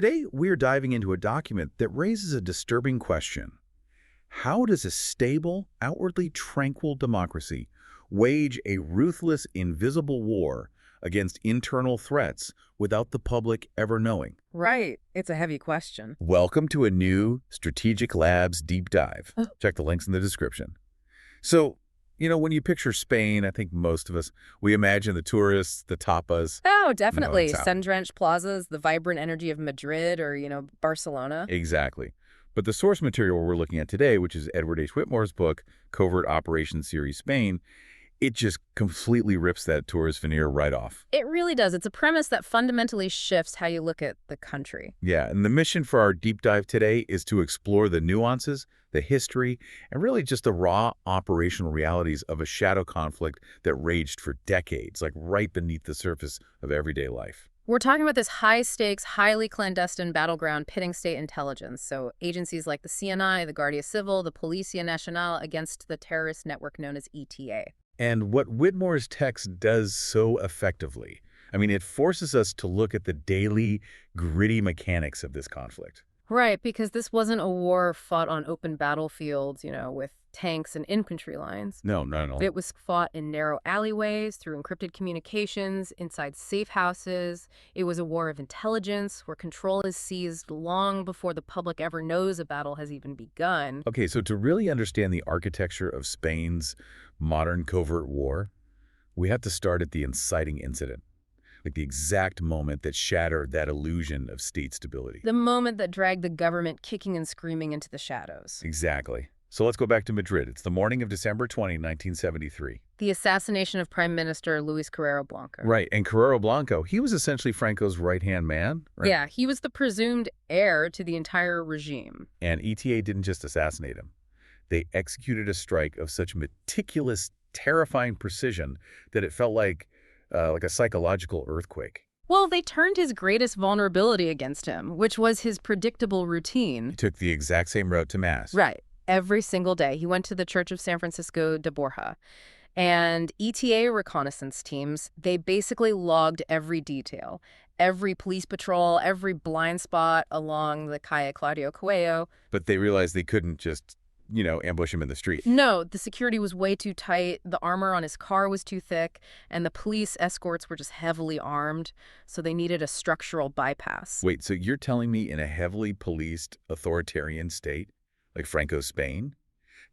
Today, we're diving into a document that raises a disturbing question. How does a stable, outwardly tranquil democracy wage a ruthless, invisible war against internal threats without the public ever knowing? Right. It's a heavy question. Welcome to a new Strategic Labs deep dive. Oh. Check the links in the description. So, when you picture Spain, I think most of us, we imagine the tourists, the tapas. Oh, definitely. it's out. Sun-drenched plazas, the vibrant energy of Madrid or, Barcelona. Exactly. But the source material we're looking at today, which is Edward H. Whitmore's book, Covert Operations Series Spain, it just completely rips that tourist veneer right off. It really does. It's a premise that fundamentally shifts how you look at the country. Yeah, and the mission for our deep dive today is to explore the nuances, the history, and really just the raw operational realities of a shadow conflict that raged for decades, like right beneath the surface of everyday life. We're talking about this high-stakes, highly clandestine battleground pitting state intelligence, so agencies like the CNI, the Guardia Civil, the Policia Nacional against the terrorist network known as ETA. And what Whitmore's text does so effectively, it forces us to look at the daily, gritty mechanics of this conflict. Right, because this wasn't a war fought on open battlefields, with tanks and infantry lines. No. It was fought in narrow alleyways, through encrypted communications, inside safe houses. It was a war of intelligence, where control is seized long before the public ever knows a battle has even begun. Okay, so to really understand the architecture of Spain's modern covert war, we have to start at the inciting incident, like the exact moment that shattered that illusion of state stability. The moment that dragged the government kicking and screaming into the shadows. Exactly. So let's go back to Madrid. It's the morning of December 20, 1973. The assassination of Prime Minister Luis Carrero Blanco. Right, and Carrero Blanco, he was essentially Franco's right-hand man, right? Yeah, he was the presumed heir to the entire regime. And ETA didn't just assassinate him. They executed a strike of such meticulous, terrifying precision that it felt like a psychological earthquake. Well, they turned his greatest vulnerability against him, which was his predictable routine. He took the exact same route to Mass. Right. Every single day. He went to the Church of San Francisco de Borja. And ETA reconnaissance teams, they basically logged every detail. Every police patrol, every blind spot along the Calle Claudio Coelho. But they realized they couldn't just, ambush him in the street. No, the security was way too tight, the armor on his car was too thick, and the police escorts were just heavily armed, so they needed a structural bypass. Wait, so you're telling me in a heavily policed authoritarian state, like Franco's Spain,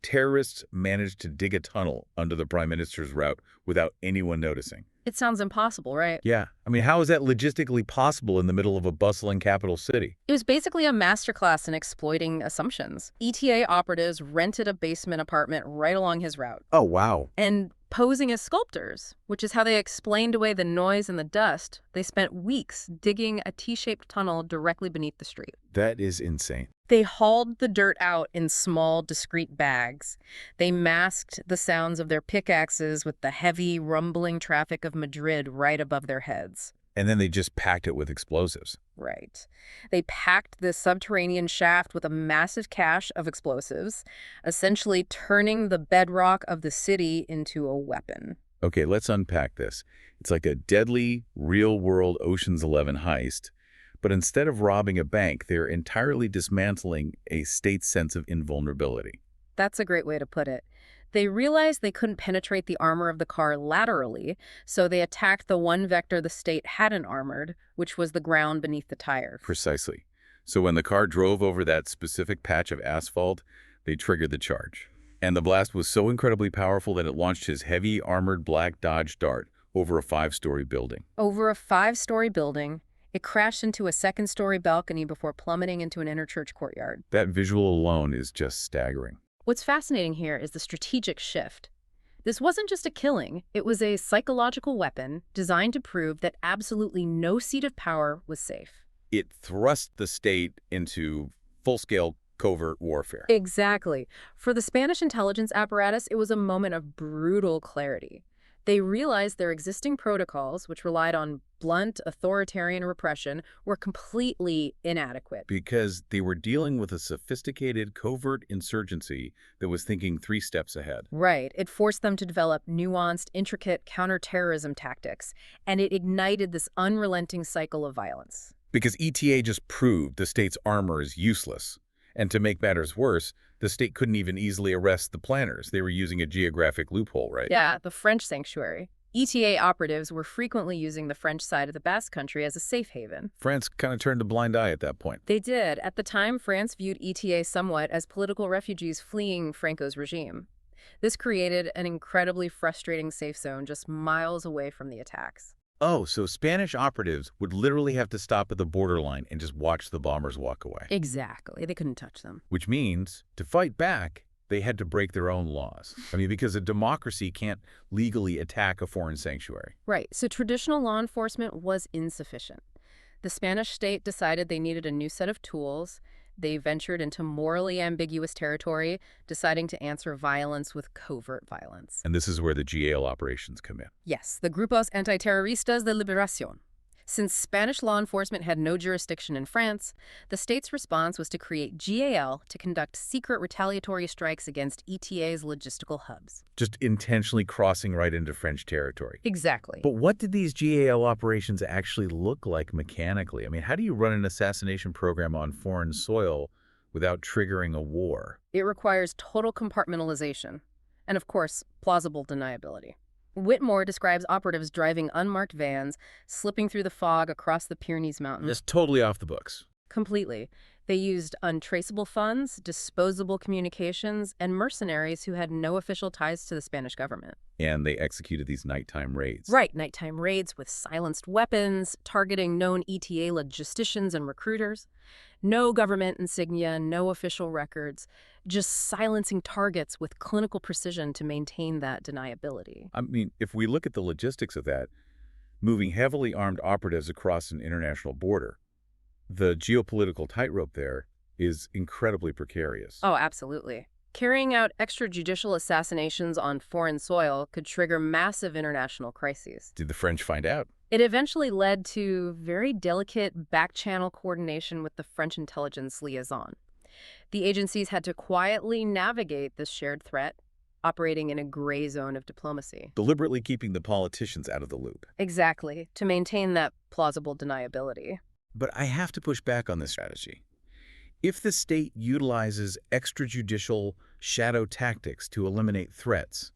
terrorists managed to dig a tunnel under the prime minister's route without anyone noticing? It sounds impossible, right? Yeah. How is that logistically possible in the middle of a bustling capital city? It was basically a masterclass in exploiting assumptions. ETA operatives rented a basement apartment right along his route. Oh, wow. And posing as sculptors, which is how they explained away the noise and the dust, they spent weeks digging a T-shaped tunnel directly beneath the street. That is insane. They hauled the dirt out in small, discreet bags. They masked the sounds of their pickaxes with the heavy, rumbling traffic of Madrid right above their heads. And then they just packed it with explosives. Right. They packed this subterranean shaft with a massive cache of explosives, essentially turning the bedrock of the city into a weapon. Okay, let's unpack this. It's like a deadly, real-world Ocean's 11 heist. But instead of robbing a bank, they're entirely dismantling a state's sense of invulnerability. That's a great way to put it. They realized they couldn't penetrate the armor of the car laterally, so they attacked the one vector the state hadn't armored, which was the ground beneath the tires. Precisely. So when the car drove over that specific patch of asphalt, they triggered the charge. And the blast was so incredibly powerful that it launched his heavy armored black Dodge Dart over a 5-story building. Over a 5-story building. It crashed into a 2nd-story balcony before plummeting into an inner church courtyard. That visual alone is just staggering. What's fascinating here is the strategic shift. This wasn't just a killing. It was a psychological weapon designed to prove that absolutely no seat of power was safe. It thrust the state into full-scale covert warfare. Exactly. For the Spanish intelligence apparatus, it was a moment of brutal clarity. They realized their existing protocols, which relied on blunt, authoritarian repression, were completely inadequate. Because they were dealing with a sophisticated covert insurgency that was thinking 3 steps ahead. Right. It forced them to develop nuanced, intricate counterterrorism tactics, and it ignited this unrelenting cycle of violence. Because ETA just proved the state's armor is useless. And to make matters worse, the state couldn't even easily arrest the planners. They were using a geographic loophole, right? Yeah, the French sanctuary. ETA operatives were frequently using the French side of the Basque Country as a safe haven. France kind of turned a blind eye at that point. They did. At the time, France viewed ETA somewhat as political refugees fleeing Franco's regime. This created an incredibly frustrating safe zone just miles away from the attacks. Oh, so Spanish operatives would literally have to stop at the borderline and just watch the bombers walk away. Exactly. They couldn't touch them. Which means, to fight back, they had to break their own laws. I mean, because a democracy can't legally attack a foreign sanctuary. Right. So traditional law enforcement was insufficient. The Spanish state decided they needed a new set of tools. They ventured into morally ambiguous territory, deciding to answer violence with covert violence. And this is where the GAL operations come in. Yes, the Grupos Antiterroristas de Liberación. Since Spanish law enforcement had no jurisdiction in France, the state's response was to create GAL to conduct secret retaliatory strikes against ETA's logistical hubs. Just intentionally crossing right into French territory. Exactly. But what did these GAL operations actually look like mechanically? I mean, how do you run an assassination program on foreign soil without triggering a war? It requires total compartmentalization and, of course, plausible deniability. Whitmore describes operatives driving unmarked vans, slipping through the fog across the Pyrenees Mountains. Just totally off the books. Completely. They used untraceable funds, disposable communications, and mercenaries who had no official ties to the Spanish government. And they executed these nighttime raids. Right, nighttime raids with silenced weapons, targeting known ETA logisticians and recruiters. No government insignia, no official records, just silencing targets with clinical precision to maintain that deniability. I mean, if we look at the logistics of that, moving heavily armed operatives across an international border, the geopolitical tightrope there is incredibly precarious. Oh, absolutely. Carrying out extrajudicial assassinations on foreign soil could trigger massive international crises. Did the French find out? It eventually led to very delicate back-channel coordination with the French intelligence liaison. The agencies had to quietly navigate this shared threat, operating in a gray zone of diplomacy. Deliberately keeping the politicians out of the loop. Exactly, to maintain that plausible deniability. But I have to push back on this strategy. If the state utilizes extrajudicial shadow tactics to eliminate threats,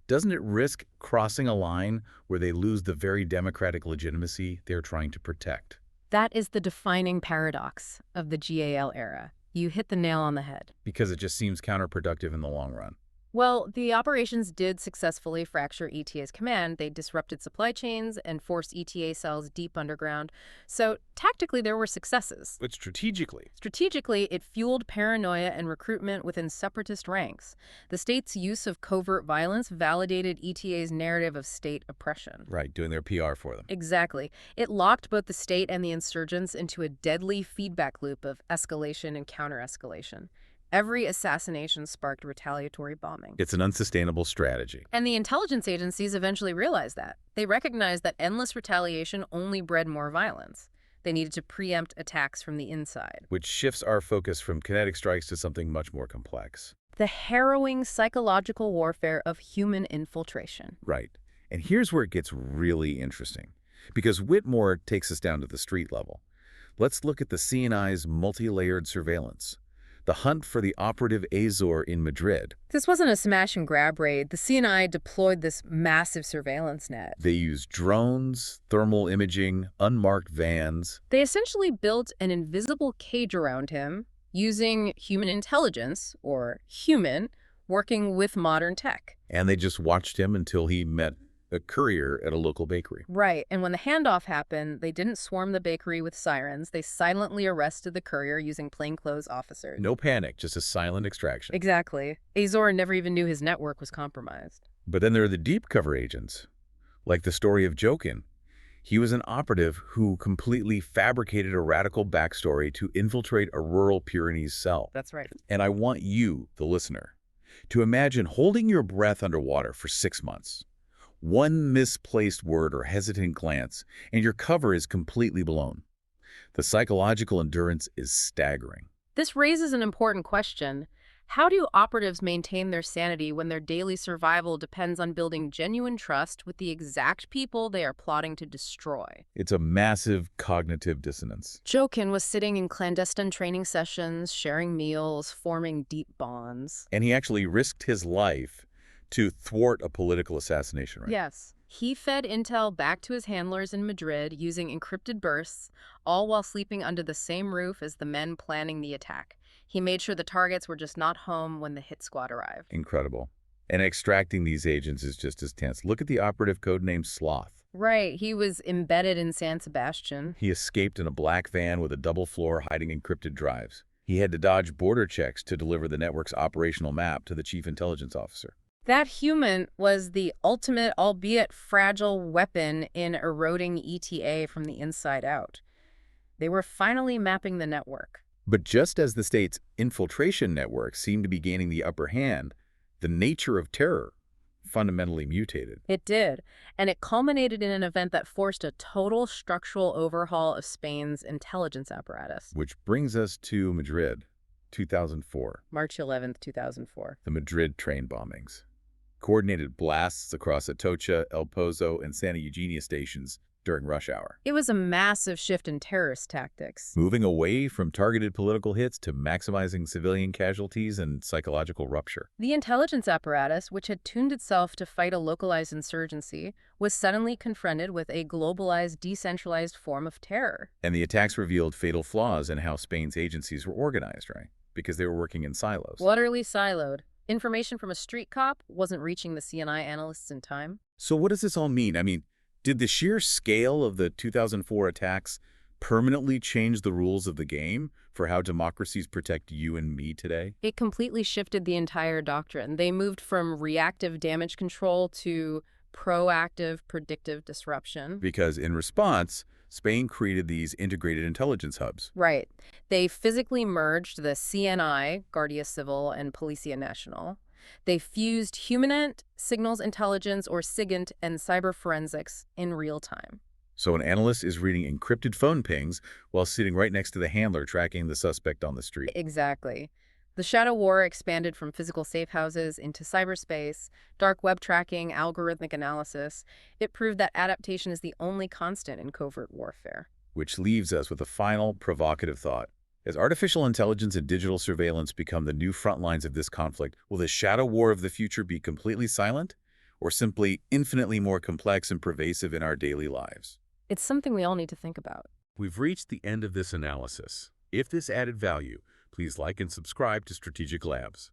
doesn't it risk crossing a line where they lose the very democratic legitimacy they're trying to protect? That is the defining paradox of the GAL era. You hit the nail on the head. Because it just seems counterproductive in the long run. Well, the operations did successfully fracture ETA's command. They disrupted supply chains and forced ETA cells deep underground. So tactically, there were successes. But strategically? Strategically, it fueled paranoia and recruitment within separatist ranks. The state's use of covert violence validated ETA's narrative of state oppression. Right, doing their PR for them. Exactly. It locked both the state and the insurgents into a deadly feedback loop of escalation and counter-escalation. Every assassination sparked retaliatory bombing. It's an unsustainable strategy. And the intelligence agencies eventually realized that. They recognized that endless retaliation only bred more violence. They needed to preempt attacks from the inside. Which shifts our focus from kinetic strikes to something much more complex. The harrowing psychological warfare of human infiltration. Right. And here's where it gets really interesting. Because Whitmore takes us down to the street level. Let's look at the CNI's multi-layered surveillance. The hunt for the operative Azor in Madrid. This wasn't a smash-and-grab raid. The CNI deployed this massive surveillance net. They used drones, thermal imaging, unmarked vans. They essentially built an invisible cage around him using human intelligence, or human, working with modern tech. And they just watched him until he met a courier at a local bakery. Right, and when the handoff happened, they didn't swarm the bakery with sirens. They silently arrested the courier using plainclothes officers. No panic, just a silent extraction. Exactly. Azor never even knew his network was compromised. But then there are the deep cover agents, like the story of Jokin. He was an operative who completely fabricated a radical backstory to infiltrate a rural Pyrenees cell. That's right. And I want you, the listener, to imagine holding your breath underwater for 6 months. One misplaced word or hesitant glance, and your cover is completely blown. The psychological endurance is staggering. This raises an important question. How do operatives maintain their sanity when their daily survival depends on building genuine trust with the exact people they are plotting to destroy? It's a massive cognitive dissonance. Jokin was sitting in clandestine training sessions, sharing meals, forming deep bonds. And he actually risked his life to thwart a political assassination, right? Yes. He fed intel back to his handlers in Madrid using encrypted bursts, all while sleeping under the same roof as the men planning the attack. He made sure the targets were just not home when the hit squad arrived. Incredible. And extracting these agents is just as tense. Look at the operative codename Sloth. Right, he was embedded in San Sebastian. He escaped in a black van with a double floor hiding encrypted drives. He had to dodge border checks to deliver the network's operational map to the chief intelligence officer. That human was the ultimate, albeit fragile, weapon in eroding ETA from the inside out. They were finally mapping the network. But just as the state's infiltration network seemed to be gaining the upper hand, the nature of terror fundamentally mutated. It did, and it culminated in an event that forced a total structural overhaul of Spain's intelligence apparatus. Which brings us to Madrid, 2004. March 11th, 2004. The Madrid train bombings. Coordinated blasts across Atocha, El Pozo, and Santa Eugenia stations during rush hour. It was a massive shift in terrorist tactics. Moving away from targeted political hits to maximizing civilian casualties and psychological rupture. The intelligence apparatus, which had tuned itself to fight a localized insurgency, was suddenly confronted with a globalized, decentralized form of terror. And the attacks revealed fatal flaws in how Spain's agencies were organized, right? Because they were working in silos. Utterly siloed. Information from a street cop wasn't reaching the CNI analysts in time. So what does this all mean? I mean, did the sheer scale of the 2004 attacks permanently change the rules of the game for how democracies protect you and me today? It completely shifted the entire doctrine. They moved from reactive damage control to proactive, predictive disruption. Because in response, Spain created these integrated intelligence hubs. Right. They physically merged the CNI, Guardia Civil, and Policia Nacional. They fused Humanent, Signals Intelligence, or SIGINT, and cyber forensics in real time. So an analyst is reading encrypted phone pings while sitting right next to the handler tracking the suspect on the street. Exactly. The Shadow War expanded from physical safe houses into cyberspace, dark web tracking, algorithmic analysis. It proved that adaptation is the only constant in covert warfare. Which leaves us with a final provocative thought. As artificial intelligence and digital surveillance become the new front lines of this conflict, will the shadow war of the future be completely silent, or simply infinitely more complex and pervasive in our daily lives? It's something we all need to think about. We've reached the end of this analysis. If this added value, please like and subscribe to Strategic Labs.